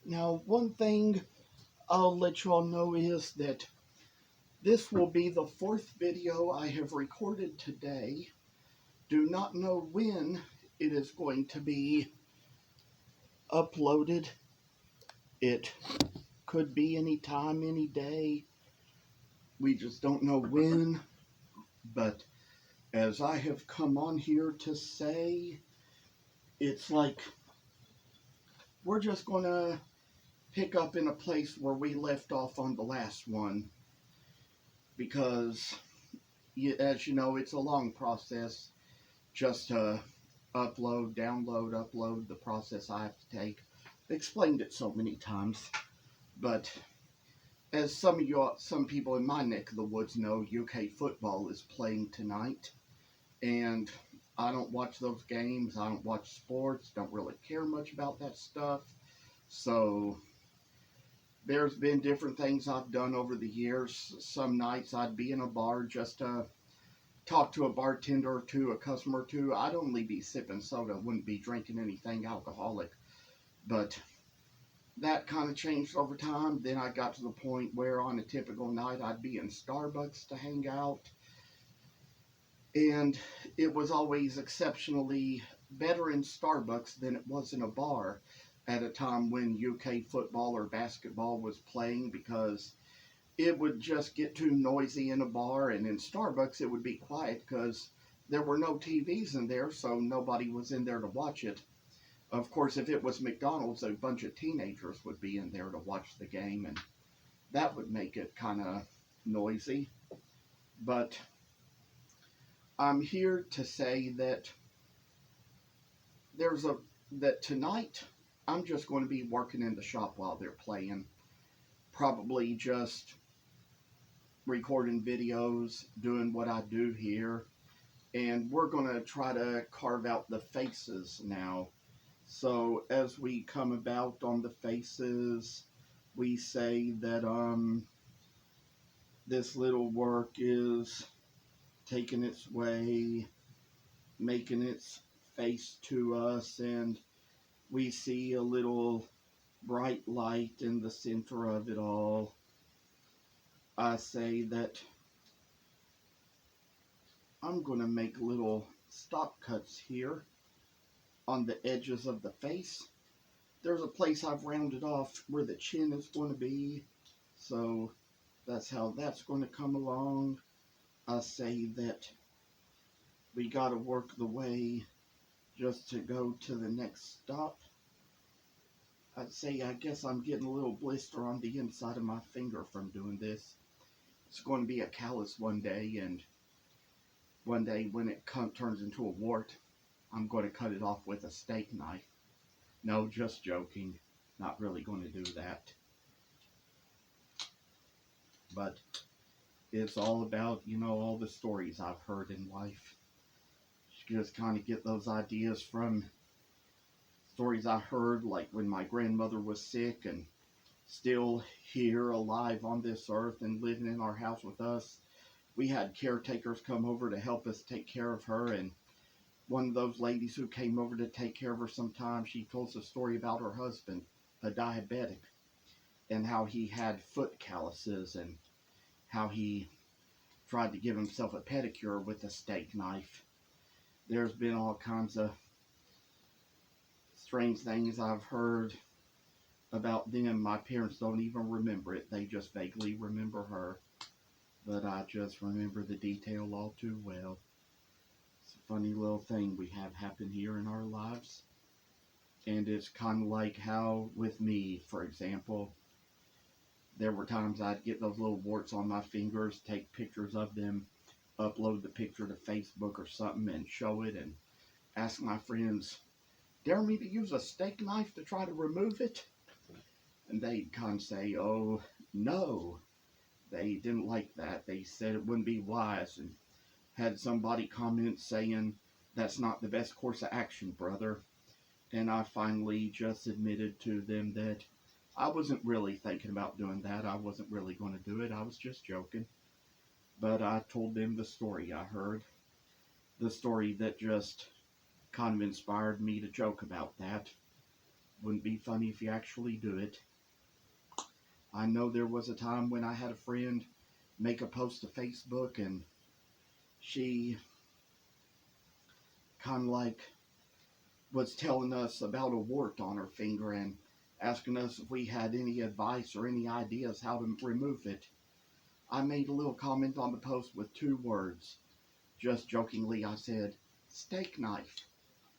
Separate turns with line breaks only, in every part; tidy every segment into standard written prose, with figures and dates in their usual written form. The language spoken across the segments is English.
Now, one thing I'll let you all know is that this will be the fourth video I have recorded today. Do not know when it is going to be uploaded. It could be any time, any day. We just don't know when. But as I have come on here to say, it's like we're just going to pick up in a place where we left off on the last one. Because, as you know, it's a long process just to upload, download, upload, the process I have to take. I've explained it so many times. But as some people in my neck of the woods know, UK football is playing tonight. And I don't watch those games. I don't watch sports. Don't really care much about that stuff. So there's been different things I've done over the years. Some nights I'd be in a bar just to talk to a bartender or two, a customer or two. I'd only be sipping soda, wouldn't be drinking anything alcoholic. But that kind of changed over time. Then I got to the point where on a typical night I'd be in Starbucks to hang out. And it was always exceptionally better in Starbucks than it was in a bar at a time when UK football or basketball was playing, because it would just get too noisy in a bar, and in Starbucks it would be quiet because there were no TVs in there, so nobody was in there to watch it. Of course, if it was McDonald's, a bunch of teenagers would be in there to watch the game, and that would make it kind of noisy. But I'm here to say that that tonight I'm just going to be working in the shop while they're playing. Probably just recording videos, doing what I do here. And we're going to try to carve out the faces now. So as we come about on the faces, we say that this little work is taking its way, making its face to us, and we see a little bright light in the center of it all. I say that I'm going to make little stop cuts here on the edges of the face. There's a place I've rounded off where the chin is going to be, so that's how that's going to come along. I say that we got to work the way just to go to the next stop. I'd say I guess I'm getting a little blister on the inside of my finger from doing this. It's going to be a callus one day, and one day when it turns into a wart, I'm going to cut it off with a steak knife. No, just joking. Not really going to do that. But it's all about, all the stories I've heard in life. Just kind of get those ideas from stories I heard, like when my grandmother was sick and still here, alive on this earth and living in our house with us. We had caretakers come over to help us take care of her, and one of those ladies who came over to take care of her sometime, she told us a story about her husband, a diabetic, and how he had foot calluses and how he tried to give himself a pedicure with a steak knife. There's been all kinds of strange things I've heard about them. My parents don't even remember it. They just vaguely remember her. But I just remember the detail all too well. It's a funny little thing we have happen here in our lives. And it's kind of like how with me, for example, there were times I'd get those little warts on my fingers, take pictures of them, upload the picture to Facebook or something and show it, and ask my friends, dare me to use a steak knife to try to remove it? And they'd kind of say, oh, no. They didn't like that. They said it wouldn't be wise, and had somebody comment saying, that's not the best course of action, brother. And I finally just admitted to them that I wasn't really thinking about doing that. I wasn't really going to do it. I was just joking. But I told them the story I heard. The story that just kind of inspired me to joke about that. Wouldn't be funny if you actually do it. I know there was a time when I had a friend make a post to Facebook, and she kind of like was telling us about a wart on her finger and asking us if we had any advice or any ideas how to remove it. I made a little comment on the post with 2 words. Just jokingly, I said, steak knife.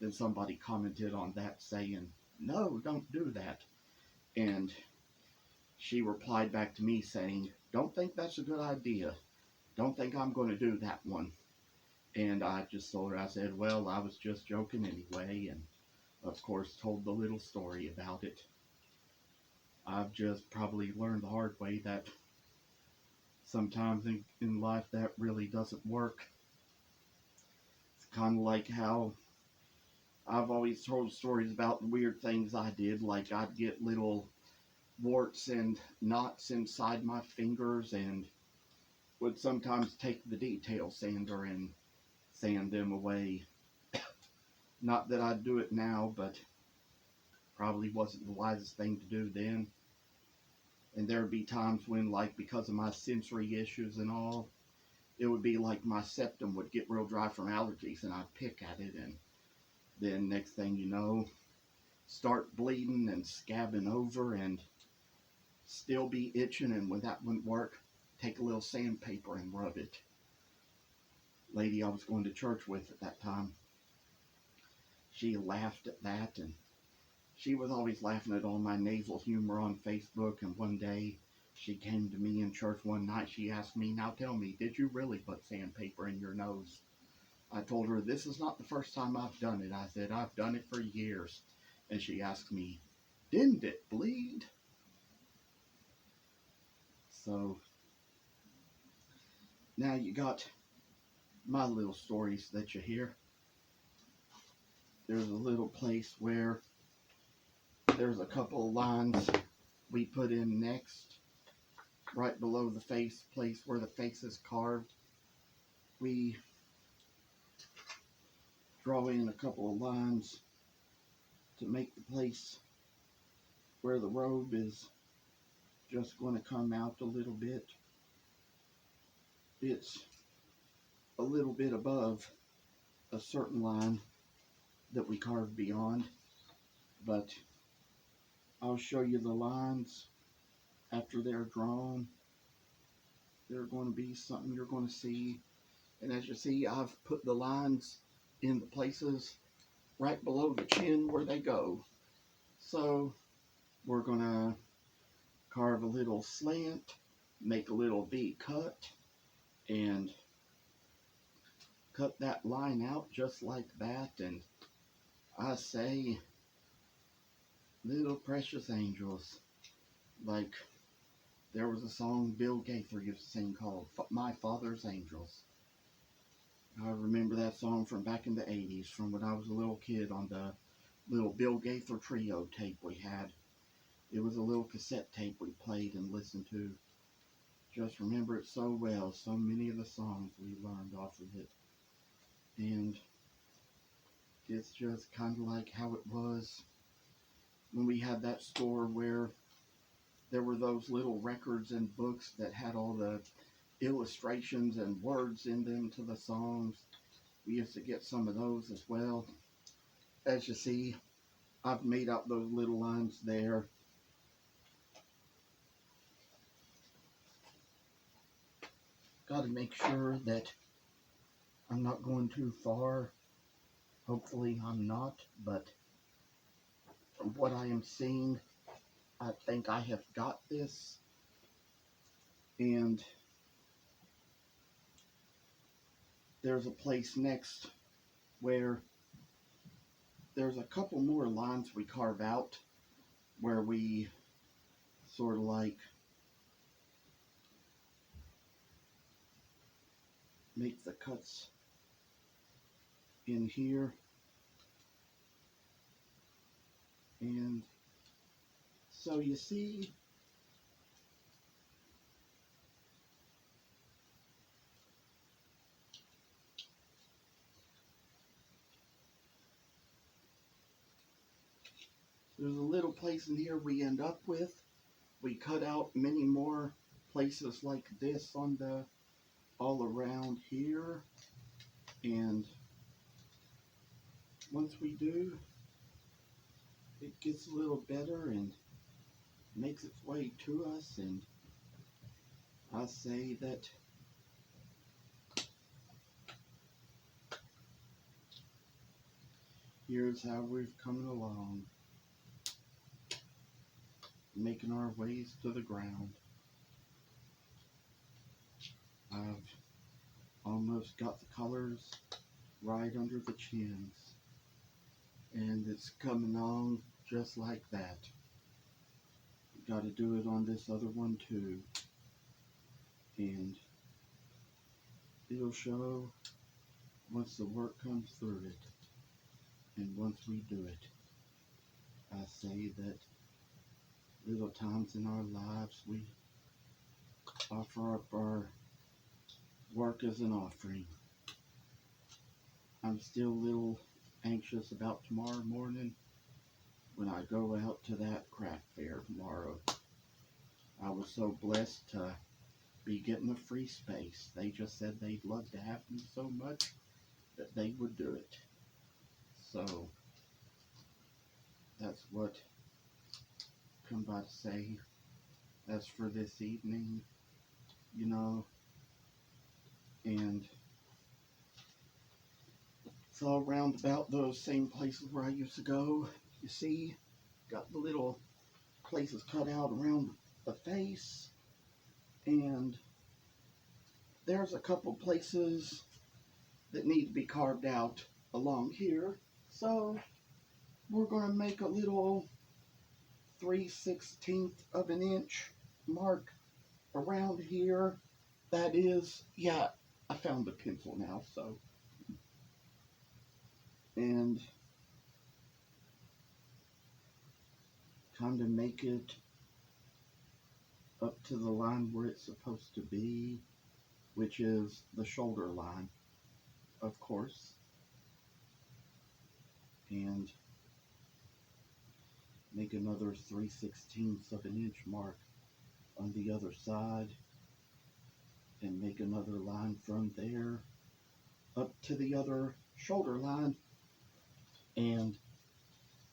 Then somebody commented on that saying, no, don't do that. And she replied back to me saying, don't think that's a good idea. Don't think I'm going to do that one. And I just told her, I said, well, I was just joking anyway. And of course, told the little story about it. I've just probably learned the hard way that sometimes in life that really doesn't work. It's kind of like how I've always told stories about the weird things I did, like I'd get little warts and knots inside my fingers and would sometimes take the detail sander and sand them away. Not that I'd do it now, but probably wasn't the wisest thing to do then. And there'd be times when, like, because of my sensory issues and all, it would be like my septum would get real dry from allergies, and I'd pick at it, and then next thing you know, start bleeding and scabbing over and still be itching, and when that wouldn't work, take a little sandpaper and rub it. Lady I was going to church with at that time, she laughed at that, and she was always laughing at all my nasal humor on Facebook, and one day she came to me in church one night. She asked me, now tell me, did you really put sandpaper in your nose? I told her, this is not the first time I've done it. I said, I've done it for years. And she asked me, didn't it bleed? So, now you got my little stories that you hear. There's a little place where there's a couple of lines we put in next, right below the face place where the face is carved. We draw in a couple of lines to make the place where the robe is just going to come out a little bit. It's a little bit above a certain line that we carved beyond, but I'll show you the lines after they're drawn. They're going to be something you're going to see. And as you see, I've put the lines in the places right below the chin where they go. So we're going to carve a little slant, make a little V cut, and cut that line out just like that. And I say, little precious angels, like there was a song Bill Gaither used to sing called My Father's Angels. I remember that song from back in the 80s, from when I was a little kid, on the little Bill Gaither trio tape we had. It was a little cassette tape we played and listened to. Just remember it so well. So many of the songs we learned off of it. And it's just kind of like how it was when we had that store where there were those little records and books that had all the illustrations and words in them to the songs. We used to get some of those as well. As you see, I've made out those little lines there. Got to make sure that I'm not going too far. Hopefully I'm not, but from what I am seeing, I think I have got this. And there's a place next where there's a couple more lines we carve out where we sort of like make the cuts in here. And so you see, There's a little place in here we end up with. We cut out many more places like this on the all around here, and once we do, it gets a little better and makes its way to us, and I say that here's how we've come along, making our ways to the ground. I've almost got the colors right under the chins, and it's coming on just like that. Got to do it on this other one too, and it'll show once the work comes through it, and once we do it. I say that little times in our lives we offer up our work as an offering. I'm still a little anxious about tomorrow morning when I go out to that craft fair tomorrow. I was so blessed to be getting a free space. They just said they'd love to have me so much that they would do it. So that's what I come by to say. As for this evening, you know, and it's all round about those same places where I used to go. You see, got the little places cut out around the face, and there's a couple places that need to be carved out along here. So we're going to make a little 3/16 of an inch mark around here. That is, yeah, I found the pencil now, so. And kind of make it up to the line where it's supposed to be, which is the shoulder line, of course. And make another 3/16 of an inch mark on the other side, and make another line from there up to the other shoulder line, and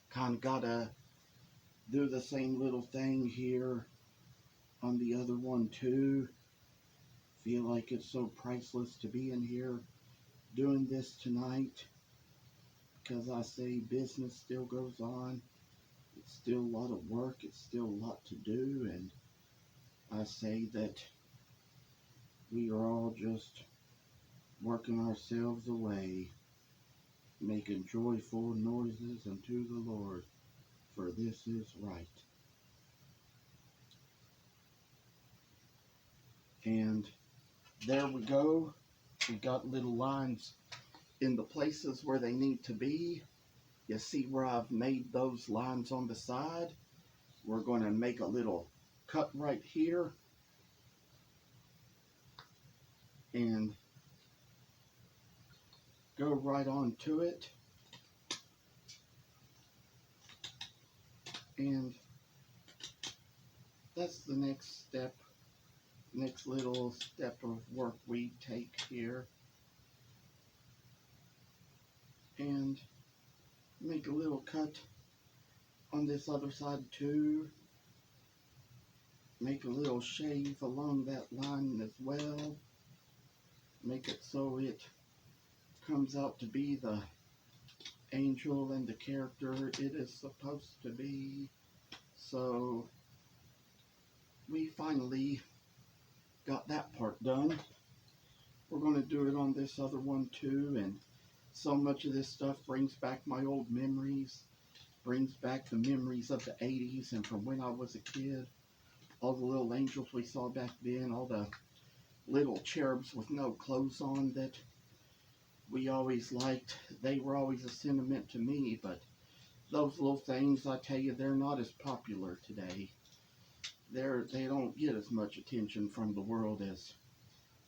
kind of gotta do the same little thing here on the other one too. Feel like it's so priceless to be in here doing this tonight, because I say business still goes on. It's still a lot of work, it's still a lot to do, and I say that we are all just working ourselves away, making joyful noises unto the Lord, for this is right. And there we go. We got little lines in the places where they need to be. You see where I've made those lines on the side? We're going to make a little cut right here, and go right on to it. And that's the next step, next little step of work we take here. And make a little cut on this other side too. Make a little shave along that line as well. Make it so it comes out to be the angel and the character it is supposed to be. So we finally got that part done. We're going to do it on this other one too, and so much of this stuff brings back my old memories, brings back the memories of the 80s and from when I was a kid. All the little angels we saw back then, all the little cherubs with no clothes on that we always liked. They were always a sentiment to me, but those little things, I tell you, they're not as popular today. They don't get as much attention from the world as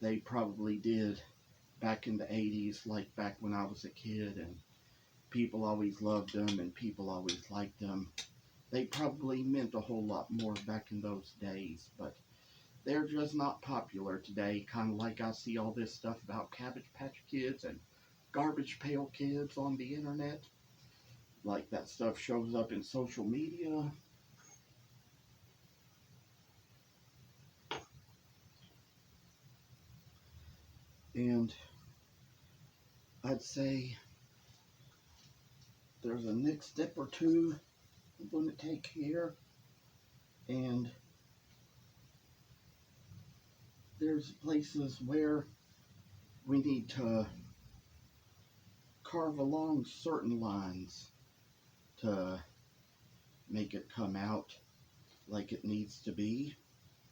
they probably did back in the 80s, like back when I was a kid, and people always loved them and people always liked them. they probably meant a whole lot more back in those days, but they're just not popular today. Kind of like I see all this stuff about Cabbage Patch Kids and Garbage Pail Kids on the internet. Like that stuff shows up in social media. And I'd say there's a next step or two I'm going to take here. And there's places where we need to carve along certain lines to make it come out like it needs to be.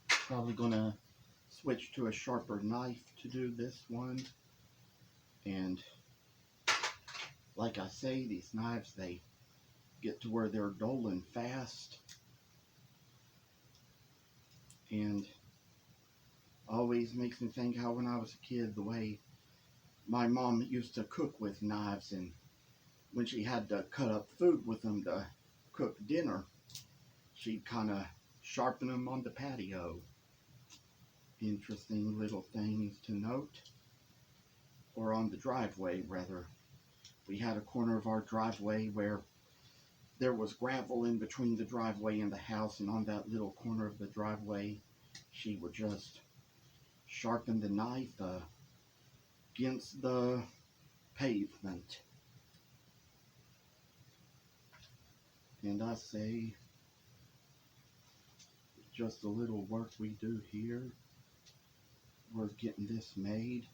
Probably gonna switch to a sharper knife to do this one. And like I say, these knives, they get to where they're dull and fast. And always makes me think how when I was a kid, the way my mom used to cook with knives, and when she had to cut up food with them to cook dinner, she'd kind of sharpen them on the patio. Interesting little things to note. Or on the driveway, rather. We had a corner of our driveway where there was gravel in between the driveway and the house, and on that little corner of the driveway, she would just sharpen the knife against the pavement. And I say, just a little work we do here, we're getting this made.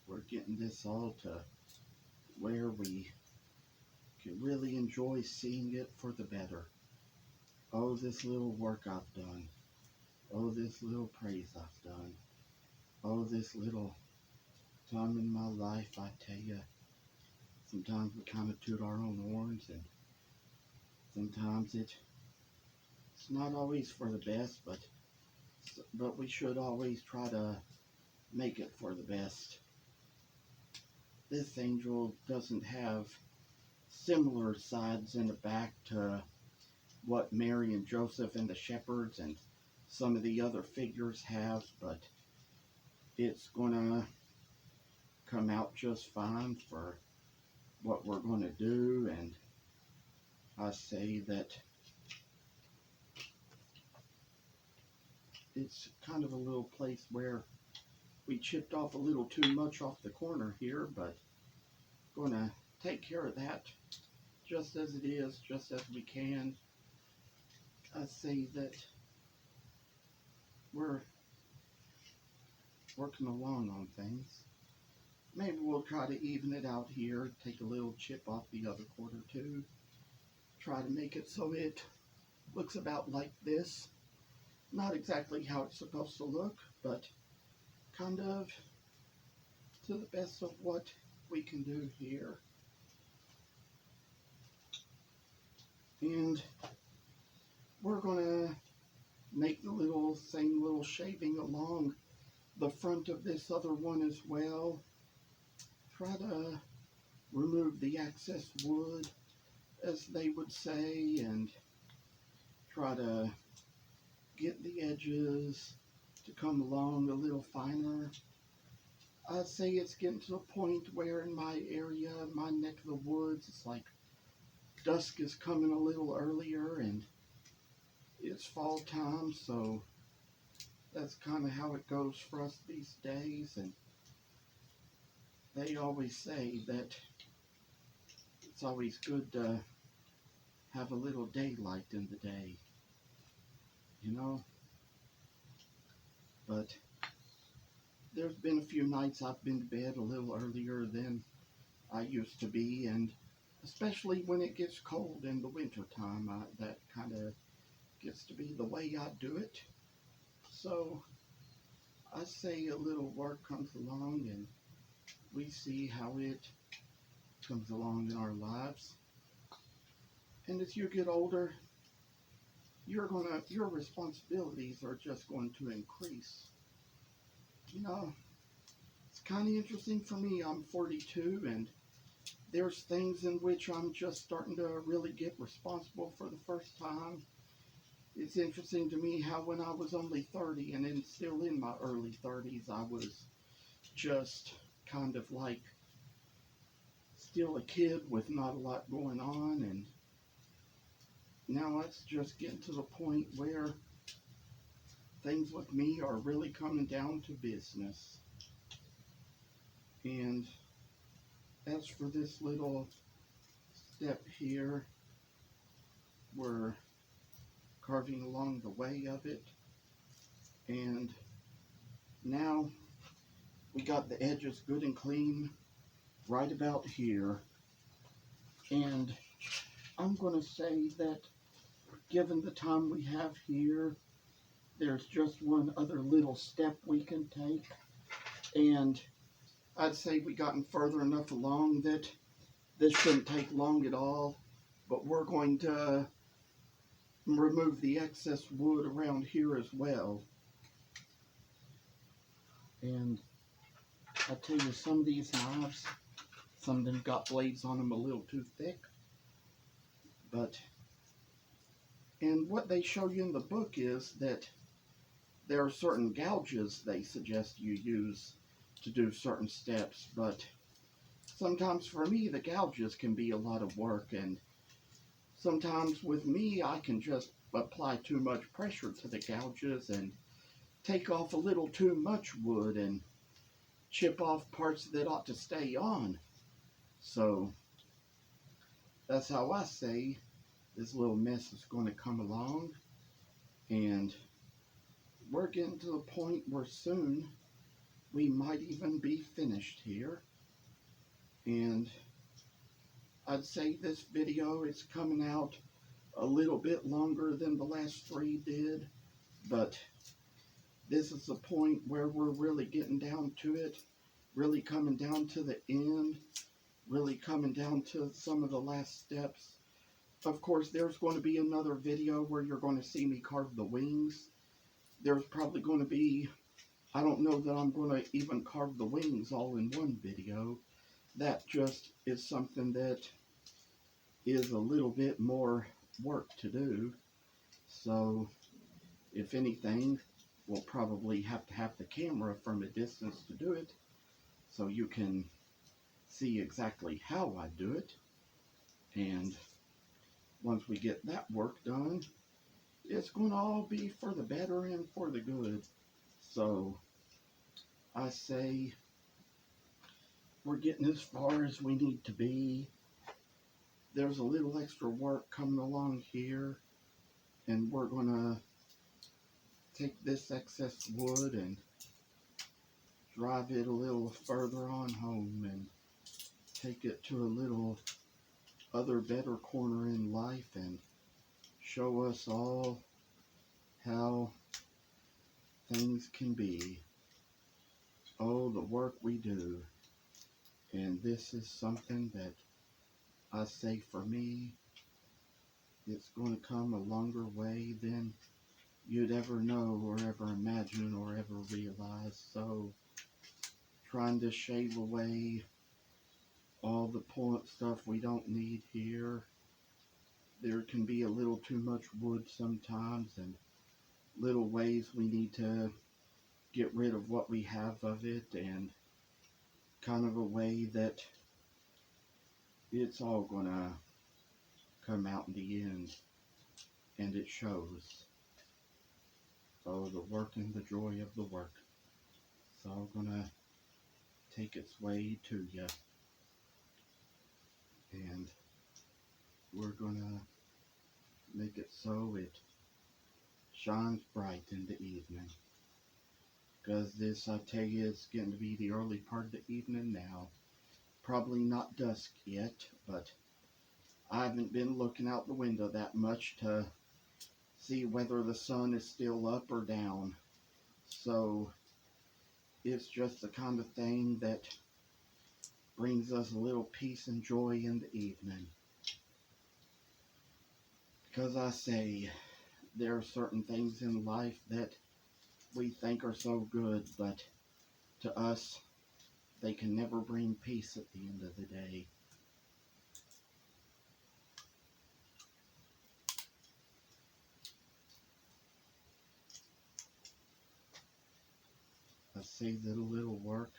We're getting this all to where we can really enjoy seeing it for the better. Oh, this little work I've done. Oh, this little praise I've done. Oh, this little time in my life, I tell you. Sometimes we kind of toot our own horns, and sometimes it's not always for the best, but we should always try to make it for the best. This angel doesn't have similar sides in the back to what Mary and Joseph and the shepherds and some of the other figures have, but it's gonna come out just fine for what we're going to do. And I say that it's kind of a little place where we chipped off a little too much off the corner here, but going to take care of that just as it is, just as we can. I say that we're working along on things. Maybe we'll try to even it out here, take a little chip off the other corner too. Try to make it so it looks about like this. Not exactly how it's supposed to look, but kind of to the best of what we can do here. And we're going to make the same little shaving along the front of this other one as well. Try to remove the excess wood, as they would say, and try to get the edges to come along a little finer. I'd say it's getting to the point where in my area, my neck of the woods, it's like dusk is coming a little earlier and it's fall time, so that's kind of how it goes for us these days. And they always say that it's always good to have a little daylight in the day, you know. But there's been a few nights I've been to bed a little earlier than I used to be, and especially when it gets cold in the winter time, that kind of gets to be the way I do it. So I say a little work comes along and we see how it comes along in our lives. And as you get older, your responsibilities are just going to increase. You know, it's kind of interesting for me. I'm 42, and there's things in which I'm just starting to really get responsible for the first time. It's interesting to me how when I was only 30 and then still in my early 30s, I was just kind of like still a kid with not a lot going on, and now it's just getting to the point where things with me are really coming down to business. And as for this little step here, we're carving along the way of it, and now we got the edges good and clean right about here. And I'm going to say that given the time we have here, there's just one other little step we can take, and I'd say we gotten further enough along that this shouldn't take long at all, but we're going to remove the excess wood around here as well. And I tell you, some of these knives, some of them got blades on them a little too thick, and what they show you in the book is that there are certain gouges they suggest you use to do certain steps, but sometimes for me the gouges can be a lot of work, and sometimes with me I can just apply too much pressure to the gouges and take off a little too much wood and chip off parts that ought to stay on. So that's how I say this little mess is going to come along, and we're getting to the point where soon we might even be finished here. And I'd say this video is coming out a little bit longer than the last 3 did, but this is the point where we're really getting down to it, really coming down to the end, really coming down to some of the last steps. Of course, there's going to be another video where you're going to see me carve the wings. There's probably going to be, I don't know that I'm going to even carve the wings all in one video. That just is something that is a little bit more work to do. So, if anything, we'll probably have to have the camera from a distance to do it, so you can see exactly how I do it. And once we get that work done, it's going to all be for the better and for the good. So I say we're getting as far as we need to be. There's a little extra work coming along here, and we're going to take this excess wood and drive it a little further on home and take it to a little other better corner in life and show us all how things can be. Oh, the work we do. And this is something that I say for me, it's going to come a longer way than you'd ever know or ever imagine or ever realize. So trying to shave away all the point stuff we don't need here. There can be a little too much wood sometimes, and little ways we need to get rid of what we have of it, and kind of a way that it's all gonna come out in the end, and it shows. Oh, the work and the joy of the work. It's all gonna take its way to you, and we're gonna make it so it shines bright in the evening. Because this, I tell you, it's getting to be the early part of the evening now. Probably not dusk yet, but I haven't been looking out the window that much to see whether the sun is still up or down. So it's just the kind of thing that brings us a little peace and joy in the evening. Because I say, there are certain things in life that we think are so good, but to us, they can never bring peace at the end of the day. I say that a little work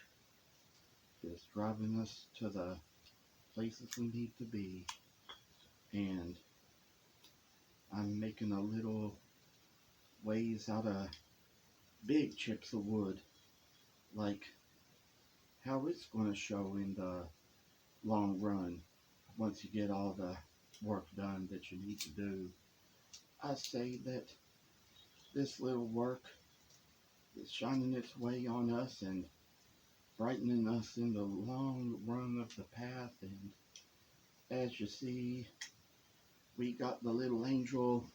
is driving us to the places we need to be, and I'm making a little ways out of big chips of wood, like how it's going to show in the long run once you get all the work done that you need to do. I say that this little work is shining its way on us and brightening us in the long run of the path. And as you see, we got the little angel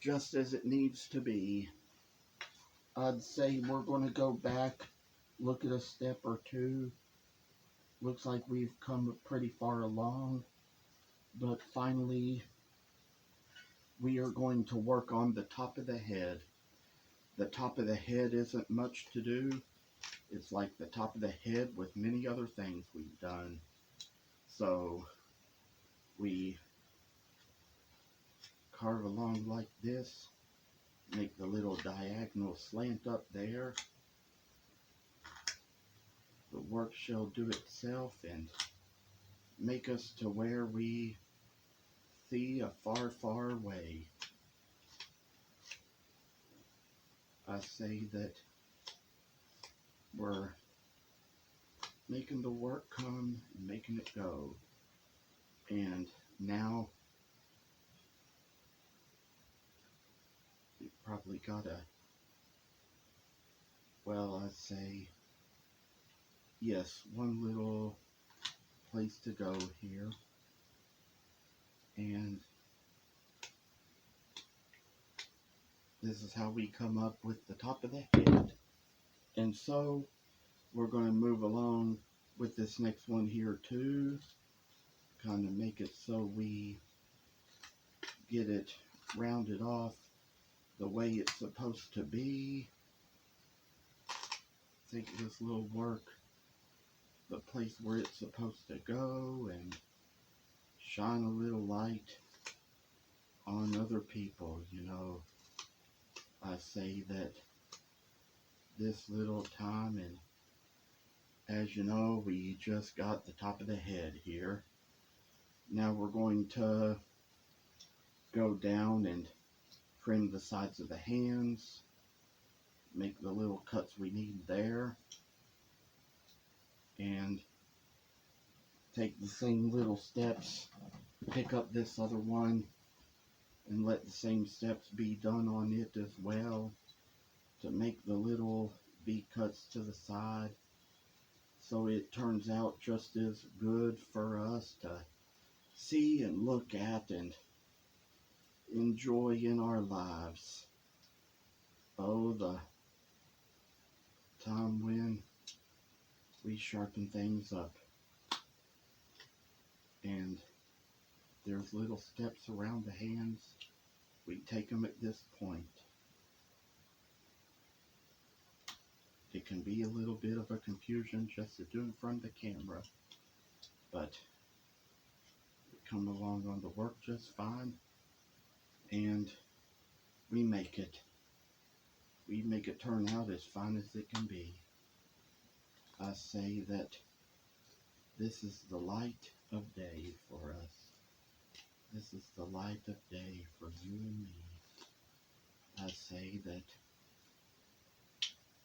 just as it needs to be. I'd say we're going to go back, look at a step or two. Looks like we've come pretty far along, but finally we are going to work on the top of the head. The top of the head isn't much to do. It's like the top of the head with many other things we've done. So we carve along like this, make the little diagonal slant up there. The work shall do itself and make us to where we see a far, far way. I say that we're making the work come and making it go. And now we've probably got I'd say, yes, one little place to go here. And this is how we come up with the top of the head. And so we're going to move along with this next one here too. Kind of make it so we get it rounded off the way it's supposed to be. Take this little work, the place where it's supposed to go, and shine a little light on other people. You know, I say that this little time, and as you know, we just got the top of the head here. Now we're going to go down and trim the sides of the hands, make the little cuts we need there, and take the same little steps, pick up this other one, and let the same steps be done on it as well to make the little V cuts to the side, so it turns out just as good for us to see and look at and enjoy in our lives. Oh, the time when we sharpen things up. And there's little steps around the hands. We take them at this point. It can be a little bit of a confusion just to do in front of the camera, but we come along on the work just fine, and we make it turn out as fine as it can be. I say that this is the light of day for us. This is the light of day for you and me. I say that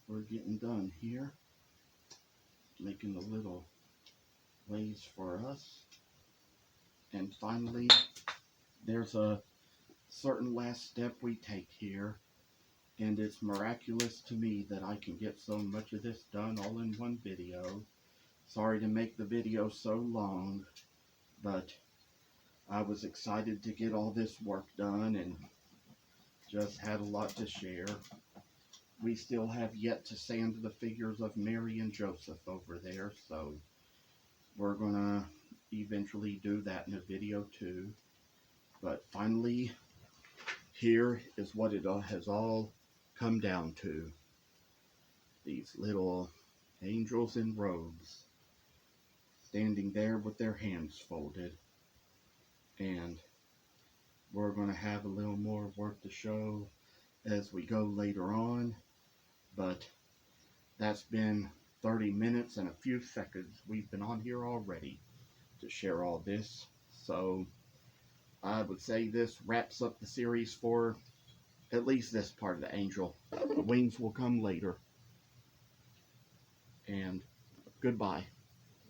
we're getting done here, making the little ways for us. And finally, there's a certain last step we take here, and it's miraculous to me that I can get so much of this done all in one video. Sorry to make the video so long, but I was excited to get all this work done and just had a lot to share. We still have yet to sand the figures of Mary and Joseph over there, so we're gonna eventually do that in a video too. But finally, here is what it has all come down to. These little angels in robes standing there with their hands folded. And we're going to have a little more work to show as we go later on, but that's been 30 minutes and a few seconds we've been on here already to share all this. So I would say this wraps up the series for at least this part of the angel. Wings will come later. And goodbye.